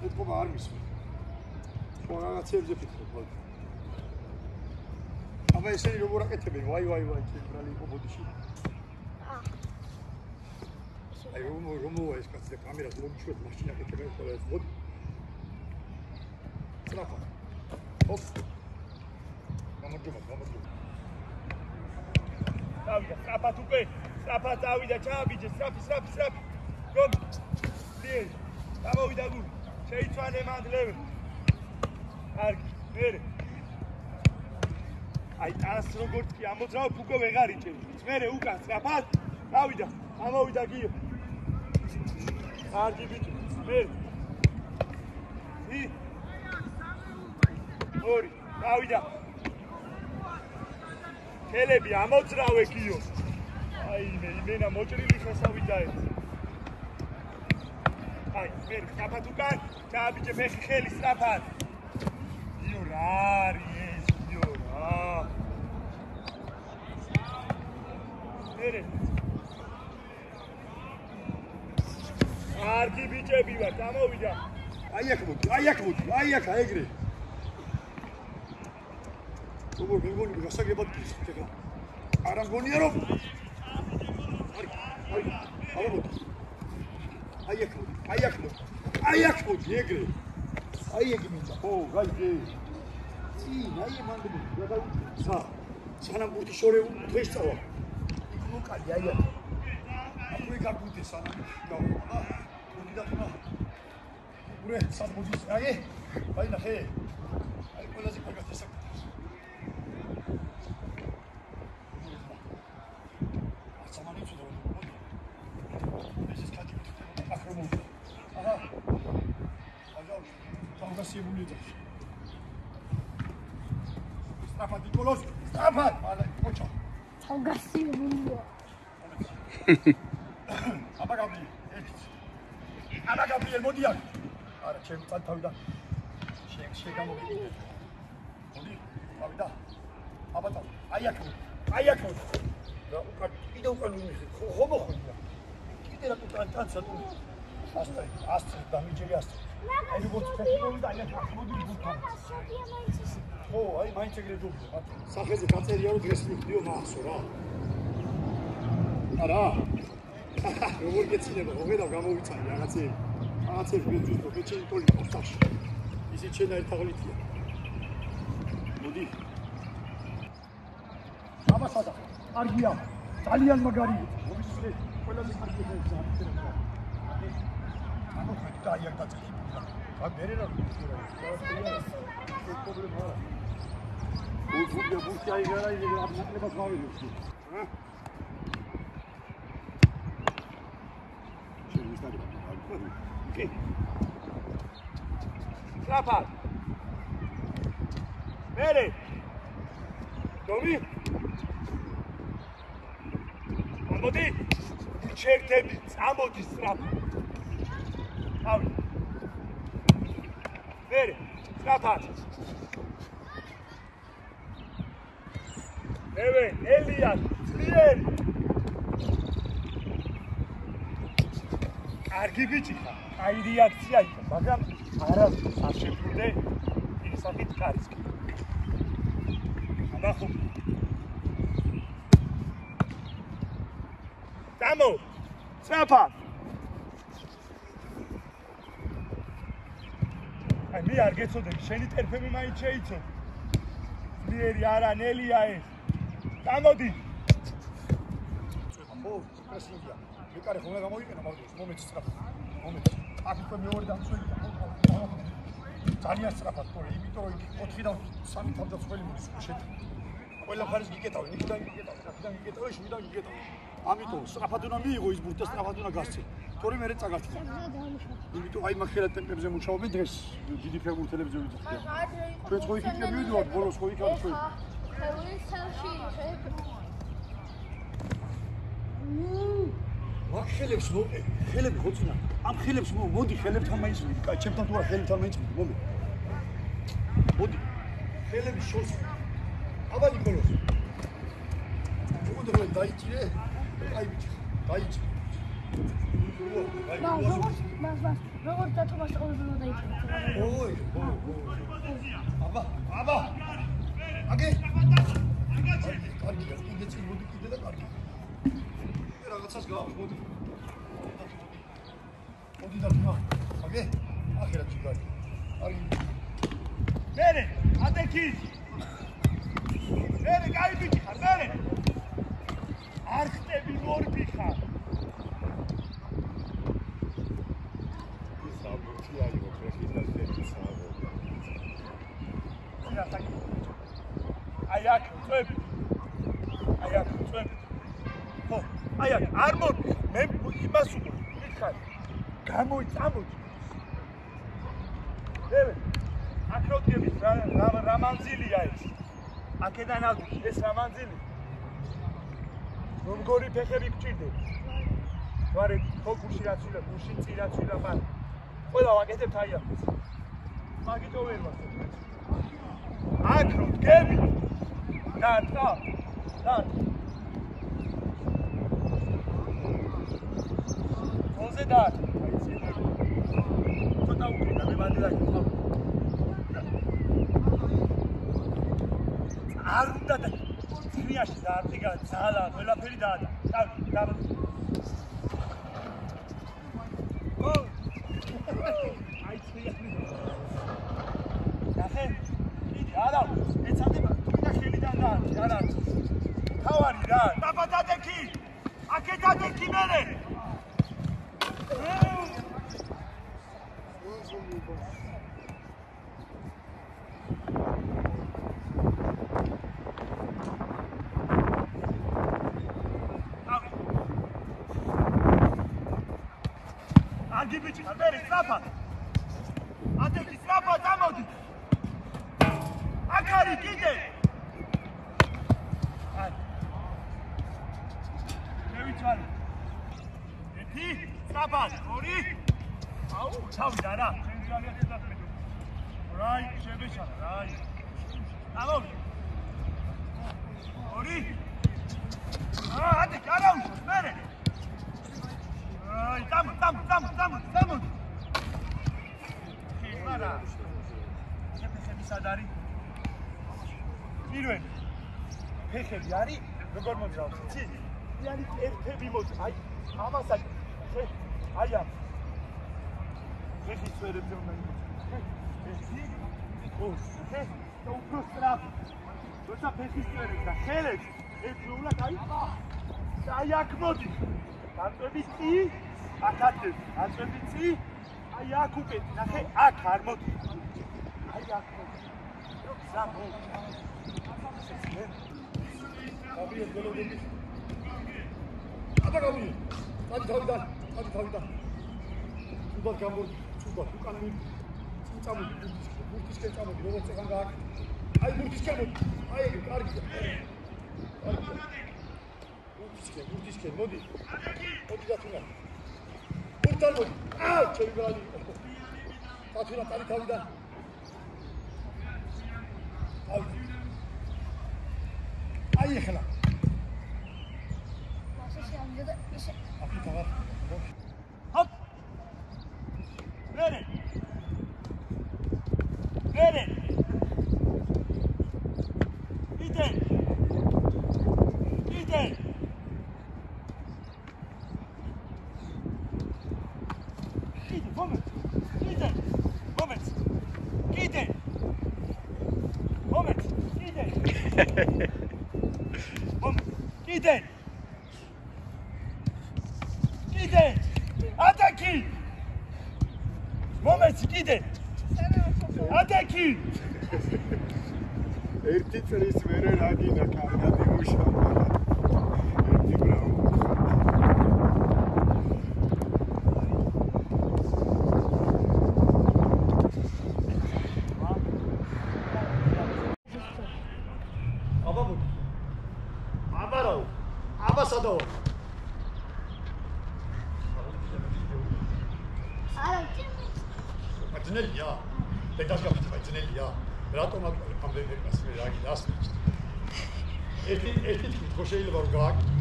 ეთქობა არ მისვა. სხვა რაღაცებზე ფიქრობ ხოლმე. აბა ესენი როგორ აკეთებენ? ვაი, ჩემ ბრალი იყო ბოდიში. აი რომოა ეს კაცი და კამერას მოგიშვეთ მაშინ აკეთებენ ხოლმე ეს მოდი. სტრაფა. ოპ. გამარჯობა. დავიდა, სტრაფად უკვე. სტრაფად დავიდა, ჩააბიჯე, სტრაფი. გომ. დიე. დავიდა გული. შეიცვალე მანდლები. კარგი, მერე. აი ტანს როგორც კი ამოძრავ უკვე ვეღარ იჭერს. მერე უკან სტრაფად. დავიდა, ამოვიდა გიო. კარგი ბიჭი, მერე. ორი, დავიდა. ხელები ამოძრავე გიო. აი მენა მოჭრილი ხესავი დაეც. აი, მე სტრაფად უკან, ჩააბიჯე ფეხი ხელი სტრაფად. გიო რა არის ეს გიო რა. მერე. კარგი ბიჭები ვარ, გამოვიდა. აი აქ ეგრე. როგორ მეგონი გასაგებად გიხდით ეხლა. არ ამგონია რომ აი აქ მოდი ეგრე. აი ეგ მინდა. ო, გაიგე. წინ, აი მანდები, რა გავუწევ. სანამ ბურთი შორეულ დღეს წავა. იქ მოკალი, აი აქ. აბა გაგუდი სანამ გავა. მოდი და ხმა. ურე, სად მოდის? აი ნახე. აი ყველაზე კარგად ესაკ. Strafat Nicolos, strafat! Pocha. Salgassibulia. Aba Gabriel, modiak. Ara, ჩემ წათავიდან. შეგამოგიდგე. მოდი, თავიდან. აბა თავ. აი აქ. და უკან კიდე უკან ვიმიხე. ხო მოხდა. კიდე რა ტანცა თუ. ასწრე და მიჯერი ასწრე. აი როგორც ფეხბურთი და აი აქ მოდი ბურთთან. ო, აი მაინც ეგრე დუბლე. სახეზე გაწერია რომ დღეს მივდიო მახსო რა. არა. როგორ გეცინება, მოგედავ გამოვიცანი რაღაცეები გეძვის და მეჩენი ტოლი პოსტაში. ისიც შენ ერთ აღლითია. მოდი. აბა სადა. კარგია. ძალიან მაგარია. მოვისურვე. ყველაზე კარგი ხერხია. და აი აქ დაწესი. აი მერე რა ვიცი. პრობლემა არა. ბურთი აიღარა ისე აბსოლუტურად გავიგებს. Okay. Strafat. Mere. Domi. Amodi. Çertebi. Amodi strafat. Abi. Mere. Strafat. Evet, Elias. Clear. Argi bici. Ai reakția aici, მაგრამ არა არ შეფრუდე ისახით კარისკი. აბახო. დამო. წაფა. აი მე არ გეცოდები, შენი ტერფები მაინც შეიცო. ძლიერი არა ნელია ეს. გამოდი. აბო, პრესინგია. მეკარე ხომ გამოიყენა მაგდროს, მომეც სწრაფად. მომეც. აქ უკვე მეორე დამცველი ძალიან სწრაფად ყოლე, იმიტომ რომ 4-დან 3 თავდაცველი მოდის შეთ. ყველა ხარის გიკეტავი, იქიდან გიკეტავი, აქედან გიკეტავი, შუიდან გიკეტავი. ამიტომ სწრაფად უნდა მიიღო ის ბურთი და სწრაფად უნდა გასცე. თორემ მე წაგართვა. იმიტომ აი მაგხელა ტემპებზე მუშაობენ დღეს დიდი ფეხბურთელებზე ვიძახიან. ჩვენ ხო იქ მივიდივართ ბოლოს ხო იქ არ ჩვენ. ხელებს მოყე, ხელები ხოცნა. ამ ხელებს მოდი ხელებთან მაინც, ჩემთან თუ არა ხელებთან მაინც მომე. მოდი. ხელები შორს. აბა ნიკოლოს. მოდი რომ დაიჭირე. აი ბიჭი, დაიჭირე. როგორც დათომას ყოველდღე დაიწყება. ოი. აბა. აგე. კარგია, კიდე წინ მოდი კიდე და კარგი. რაღაცას გავს, მოდი. მოდი და თმა. აგე. ახლა ჩიგარი. კარგი. მერე, ატეკი. მერე გაიბიჭი ხარ, მერე. არ ხტები მორბი ხარ. Ayak, წვევი. ხო, არ მოდი. მე იმას ვიქარ. გამოიწამოდი. დევე. აკროტები რა მანძილია ეს? აქედან ავდი, ეს რა მანძილი? რომგორი ფეხები გჭირდება. ვარე, ხო გუში რაცვილა, გუში წირაცვილა მან. ყველა ვაკეთებთ აი ამას. მაგიტო ვერ ვახდებ. აკროტები. და. ხოზე და. ცოტა უკრიდა მე მანდელაკი ხო. არ უნდა და წრიაში დაარდგა ძალა, ყველაფერი დაადა. და. ო! აი წრიალი. ნახე. იდი არა, ეცადება. არა. თავარი რა. დაბადადექი. აკეთადექი მერე. აგი ბიჭი, მერე სწრაფად. ატეკი სწრაფად ამოდი. აქ არის კიდე. ერთი, სწრაფად, ორი. აუ, ჩავიდა რა. რაი, შებეშალა, რაი. ამოვი. ორი. ატეკი, არა უშავს, მერე. აი, დამო. ხიმარა. ფეხები სად არის? პირველი. ფეხები არის, როგორ მოძრაობს, იცი? არის ერთები მოდი, აი, ამასაც აი ამ. ფეხის სვერებზე უნდა იყოს. ერთი, ორი, და უფრო სწრაფი. როცა ფეხის სვერებზე და ხელებს ერთდროულად აი აქ მოდი. გაწვევი წი, აქ ატევი. გაწვევი წი, აი აქ უკეთ, ნახე, აქ არ მოდი. აი აქ მოდი. ზამო. აბიე გელოდები. აბა გამი. წადი თავიდან. სუბად გამორდი, სუბად უკან მივი. წამოდი, ბურთისკენ წამოდი, როგორც ეგან გააკეთე. აი ბურთისკენ მოდი. აი ეგ კარგია. ბურთისკენ მოდი. მოდი დათუნა. ბურთთან მოდი. აა, ჩემი ბრალი. დათუნა წადი თავიდან. აი ეხლა. Hop! Ready! Ide! Moment! Ataki! Moment, ide! Ataki! ერთი წრის მერე რაგინა კარგად იმუშავა. ერთი ბრავო. აბასადო. ძნელია. დედაშგაფი ძნელია. რატომ ამდენი მასე რაგი დასმის? ერთი თქო შეიძლება რომ გააკეთო.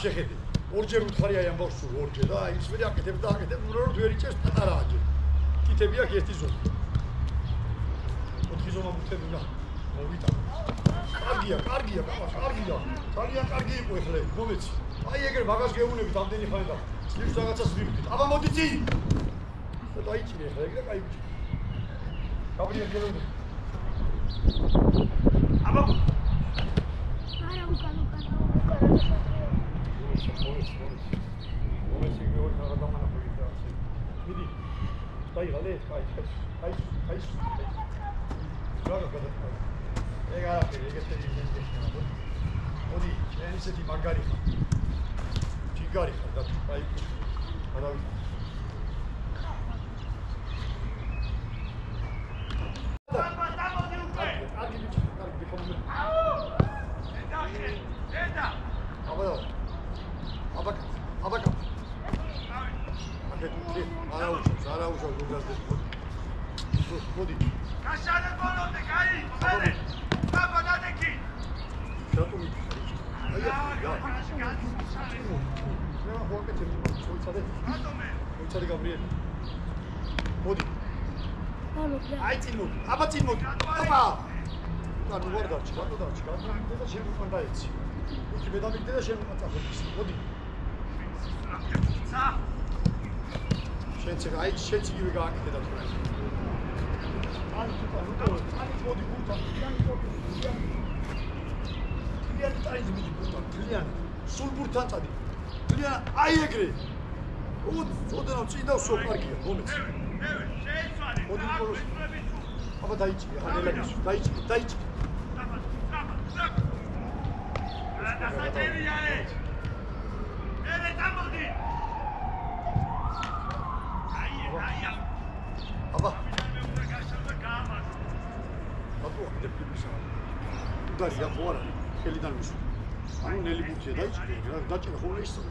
შეხედი. ორჯერ უთხარი აი ამ ბავშვს ორჯერ და აი ის მე აკეთებ და აკეთებ რომ ვერ იჭერს პატარაა ჯერ. კითები აქვს ერთი ზონა. 4 ზონა მუთები უნდა მოვიტანო. კარგია, კარგია, კარგია. ძალიან კარგი იყო ეხლა, მომეცი. აი ეგრე მაგას გეუბნებით ამდენი ხანი და ის რაღაცას ვიგდით. აბა მოდი წინ. და დაიჭირე ეხლა ეგრე კაი ბიჭი. გაბრიელ გელოდე. აბა არა უკან. მომეცი გეუბნებით რა დამანახული და ასე. მიდი. დაიღალე, კაი. რა გადაწყდა. ეგ არაფერი, ეგეთი ინტენსივია. მოდი, შენ ისეთი მაგარი ხარ. ჯიგარი ხარ და აი გადავიდე. კარგი ბიჭი, კარგი ხომი. დედა. აბა. არა უშავს გუგაზდეს. მოდი. გაშალე ბოლომდე, კაი, მოდე. Papa, date qui? Şatu mu? Hayır. Ya. Ne var? Hoca çekti. Soyçadı. Soyçadı Gabriel. Modi. Ay Timur. Aba Timur. Aba. Lan var da çıkar da çıkar. Ne de şey bu kanda et. Bu ki bedavik de şey atacak. Modi. Sa. Şençek ay şençek gibi gakit eder. Ani tutar, ani modi buta. Tilian taiz midi buta. Tilian. Sul burtan tadi. Tilian ay egre. Odan çida sok kargi. Moment. Evet, şey söyle. Modi kolos. Ama dayıcı, hanela geç. Dayıcı. Tamam. Da sateri yani. Evet, tamam di. Ay. Aba. Udari ya fora. Kelიდან მის. ანუ ნელი ბურთია დაიჭირე, რა დაჭირე ხოლმე ისო.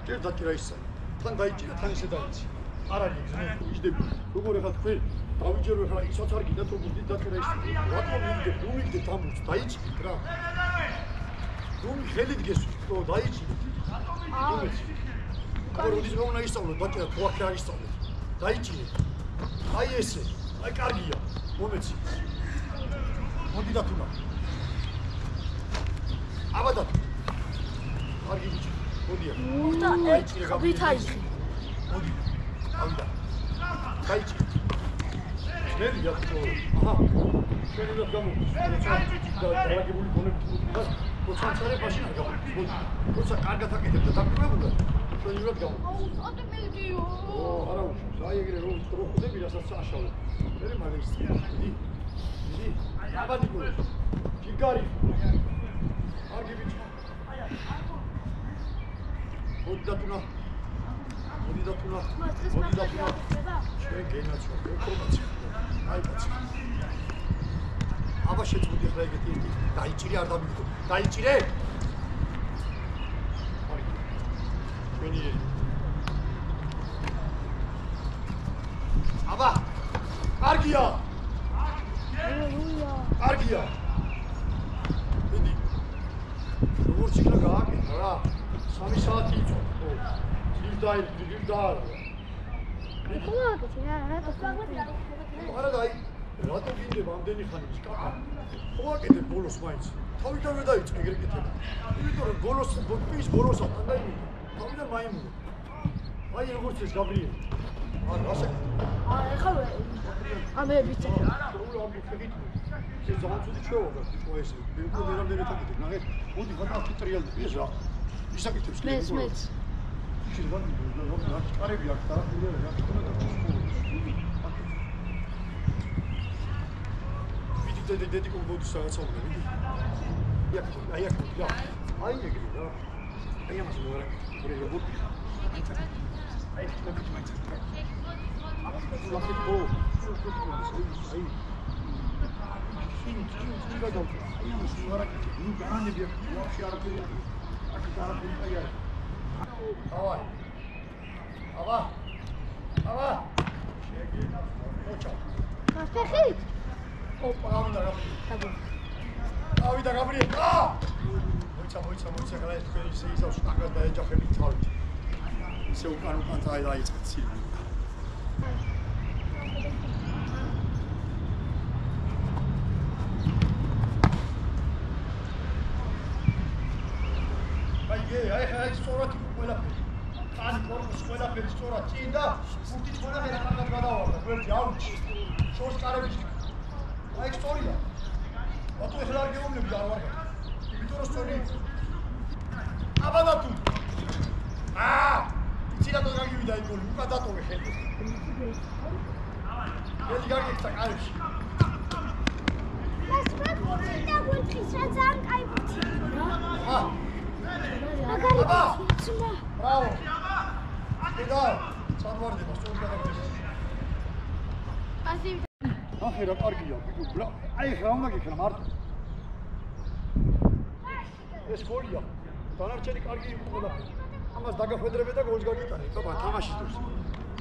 ჯერ დაჭირა ისო. თან დაიჭირა, თან ისე დაიჭირე. არ არის ძნელი. იჯდები. როგორ ახლა თქვენ დავიჯერო ახლა ისაც არ გინდათ რომ ბურთი დაჭირა ისო. რატომ მიგდებ? ნუ მიგდებ თან ბურთს დაიჭირე რა. ნუ ხელით გესვით, ხო დაიჭირე. აა როდის მე უნდა ისწავლო დაჭირა თუ აქ არ ისწავლე. დაიჭირე. აი ესე. აი კარგია. მომეცი. მოდი დათუნა. აბადათ. კარგი ბიჭი. მოდია. და ვითაიხი. მოდი. ავიდა. გაიჭი. ნელია თო. აჰა. შეიძლება გამო. და დაგებული გონები თუ როცა წარებაში არ გამო. მოდი. როცა კარგად აკეთებ და დაკრებულად. შეიძლება გამო. აუ, სად მივიდიო? არა უშავს. აი ეგრე რომ ხროხდები რასაც აშავე. მე მაგის. მიდი. აბადი გო. ჯიგარი. კარგი ბიჭი. მოდი დათუნა. ჩვენ გენაცვა, ინფორმაცია. აი ბაცი. აბა შეწუდი ახლა ეგეთი ერთი. დაიჭირე არ დამიგდო. დაიჭირე. კარგი. ჩვენი აბა. კარგია. კარგია. მიდი. როგორც იქნა გააკეთა რა. 3 საათი იწვა. ხო. დილდა. არა დაი. რატო გინდება ამდენი ხანი ისკაკა? ხო აკეთებ ბოლოს მაინც. თავიდანვე დაიწყე ეგრე კეთება. იმიტომ რომ ბოლოს თან დაიმი. თავიდან მაიმუნო. აი როგორც ეს გაბრიელი. არა ასე. ეხლა ამე ბიჭი. ეს ზოგადად ჩვეულა ეს მე რამდენი თაკეთებ ნახეთ მოდი გადავხი ტრიალდი ეს რა ისაკეთებს კი მეც შეიძლება რა კარები აქვს და რა თქმა უნდა ვიდი დედიკო მოდის რაღაცა უნდა ვიდი აი ეგრე რა აი ამას მოვარა ორი რობოტი აი თქვენ მაინც ლაფეთ ბო აი Şimdi kadar. Ayağım şunlara bunu daha ne bir yapış yaratıyor. Akıl tarafını da yer. Hava. Oça. Kaçtaki? Hoppa, avida. Tamam. Avida Gabriel. Ah! მოიცა ხლა ეს თქვენ ისე ისავს კარგად დაეჯახებით თავით. ისე უკან დაიწყეთ სილვი. აი ხა ის სწორად ყველაფერი. კანი კორპუსი ყველაფერი სწორად წინ და ფუტი ყველაფერი კარგად გადავარდა. გვერდი აუჩი. შორს კარები. აი სწორია. ბატონო ეხლა არ გეუბნები არ ვარ. იმიტომ რომ სწორი. აბადა თუ. იცი რა გაგივიდა იქ გოლი. უკან დატოვე ხელს. გელი გაგიქცა კარებში. ეს ფუტი და გულში ძალიან კაი ფუტი. Bravo! Pedal! Salvarდება, სწორად გადაგდეს. ასი ახლა რა კარგია, ბიჭო. აი ხა უნდა გიქნა მარტო. ეს გოლია. დანარჩენი კარგი იყო ყველაფერი. ამას დაგახვედრებე და გოლს გაგიტანე. თობა თამაში დურს.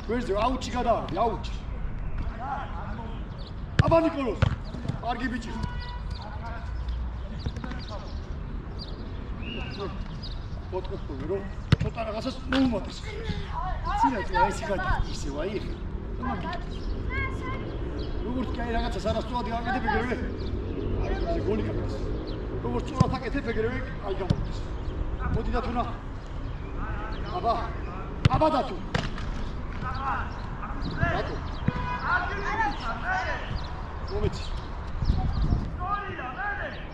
გვერდზე აუჩი გადავარდი, აუჩი. აბა ნიკოლოს. კარგი ბიჭი. ფოტკოპი რო ცოტა რაღაცას მოუმატეს. ცინათ აი სიგადი ისე ვაი ხე. როგორც კი აი რაღაცას არასწორად გაკეთებ ეგრევე. აი ეს გოლი გაკეთეს. როგორც სწორად აკეთებ ეგრევე აი გამოვიდეს. მოდი დათუნა. აბა დათუ. დათუ. მომეცი.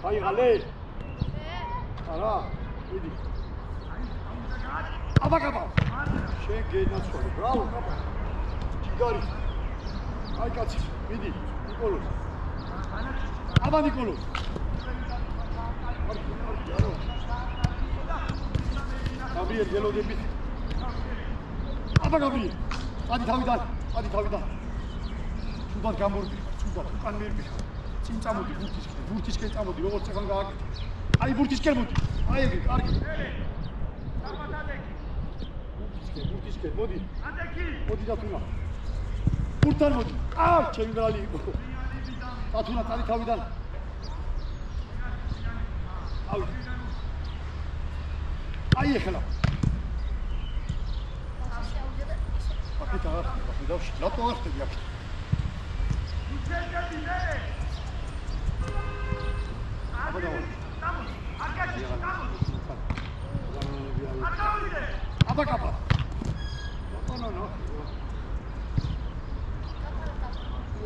აი ღალე. არა, მიდი. აბა შენ გენაცვალე, ბრავო, ჯიგარი. აი კაცი, მიდი, ნიკოლოს. აბა ნიკოლოს. გაბრიელ გელოდებით. აბა გაბრიელ. ადი თავიდან. თუნდაც გამორბი, თუნდაც უკან მერბი. წინ წამოდი ბურთისკენ წამოდი, როგორც ეხან გააკეთე. აი ბურთისკენ მოდი. აი ეგ კარგი. ბურთისკენ მოდი. მოდი დათუნა. ბურთთან მოდი. ჩემი ბრალი იყო. დათუნა წადი თავიდან. აი ეხლა. აკეთა არ ხდება, რატო არ ხდება აქ? აბა კაპა. ნო.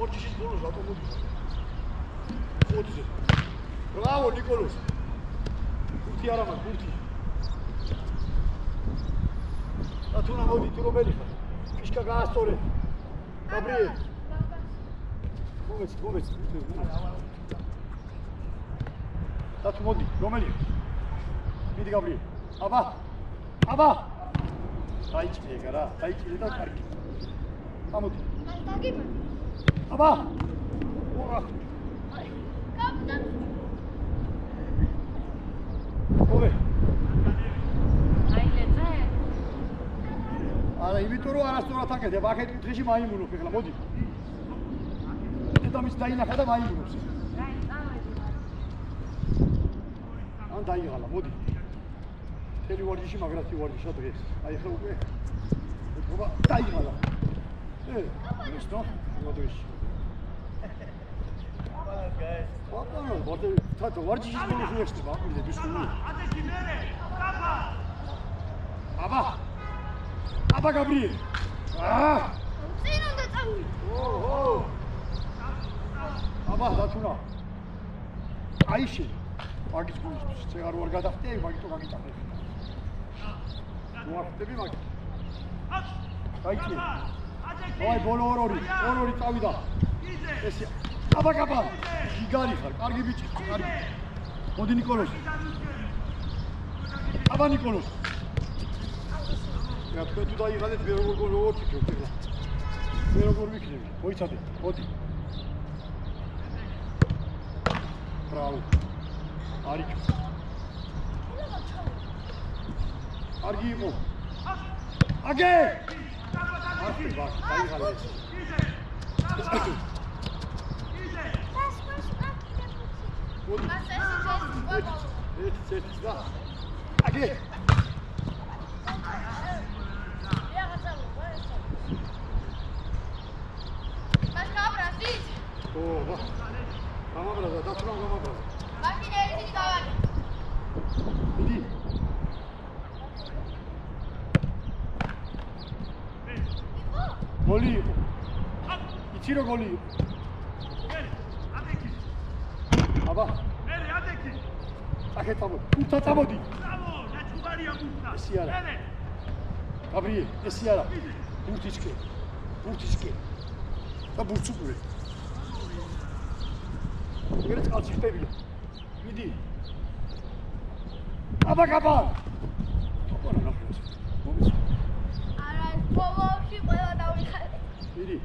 ორჯიშის ბოლოს რატო მოდი? ხუთზე. ბრავო ნიკოლოს. ხუთი არა მაგ ხუთი. დათუნა მოდი თუ რომელი ხარ? ფიშკა გაასწორე. გაბრიელ. მომეც. დათუ მოდი, რომელი? მიდი გაბრიელ. აბა. დაიჭრე ეგარა, დაიჭრე და კარგი. გამოდი. დაგიბა. აბა. კაპიტან. ოვე. აილეზე. არა, იმიტომ რომ არასწორად აკეთებ, აქეთ კუთხეში მაიმუნობ ეხლა, მოდი. დედამის დაინახა და მაიმუნობს. ან დაიღალა, მოდი. თელი ვარჯიში მაგრათი ვარჯიშა დღეს. აი ხა უკვე ეთქობა დაიღალა. ის ნო, მოდიში. ბატონო, თათო ვარჯიშის ბოლოს უერთდება, ამιλე ბისკული. აბა გაბრიელ. წინ უნდა წავიდე. აბა დათუნა. აი შე. მაგის გულისთვის წეღარ ვარ გადახტე, მაგითო გაგიტანე. მოახტები მაგ. გაიჭი. აი ბოლო ორი წავიდა. ესე. აბა გიგარი ხარ, კარგი ბიჭი, კარგი. მოდი ნიკოლოს. აბა ნიკოლოს. რა თქვენ თუ დაიღალეთ მე როგორ ვიქნებ ეხლა. მე როგორ ვიქნები? მოიცადე, მოდი. ბრავო. არიქ. კარგი იყო. აგე! აბა, დაიღალე. მოდი. ასე შეიძლება. ეს რა? აგი ო ვა გამაბრაზა დათრა გამაბრაზა მიდი გოლი იყო იცი რომ გოლი იყო აბა აკეთ წამოდი ურთა წამოდი ეს არა გაბრიელ ეს არა ურთიშკე და ბურცუკრე ეგრე წყალში ხდებია მიდი აბა გაბა აბა რა ნახე არა ბოლოში ყველა დავიხარე მიდი